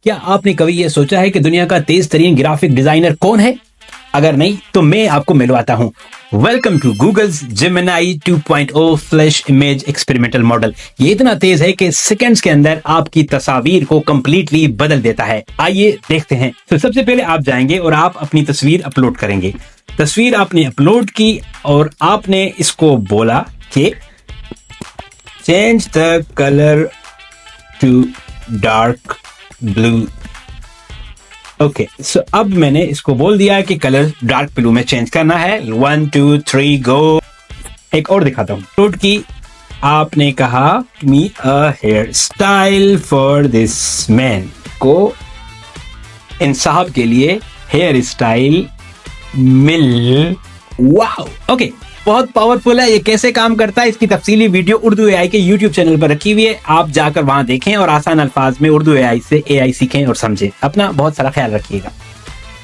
क्या आपने कभी ये सोचा है कि दुनिया का तेज तरीन ग्राफिक डिजाइनर कौन है? अगर नहीं तो मैं आपको मिलवाता हूँ। Welcome to Google's Gemini 2.0 flash image experimental model. ये इतना तेज है कि सेकंड्स के अंदर आपकी तस्वीर को कंप्लीटली बदल देता है। आइए देखते हैं। तो सबसे पहले आप जाएंगे और आप अपनी तस्वीर अपलोड करेंगे। तस्वीर आपने अपलोड की और आपने इसको बोला कि change the colour to dark blue. Okay, so अब मैंने इसको बोल दिया है कि कलर डार्क ब्लू में चेंज करना है। 1 2 3 गो। एक और दिखाता हूँ। अपलोड की, आपने कहा me a hair style for this man, को इन साहब के लिए हेयर स्टाइल मिल। वाओ, ओके, बहुत पावरफुल है। ये कैसे काम करता है इसकी तफसीली वीडियो उर्दू एआई के यूट्यूब चैनल पर रखी हुई है। आप जाकर वहां देखें और आसान अल्फाज में उर्दू एआई से एआई सीखें और समझें। अपना बहुत सारा ख्याल रखिएगा।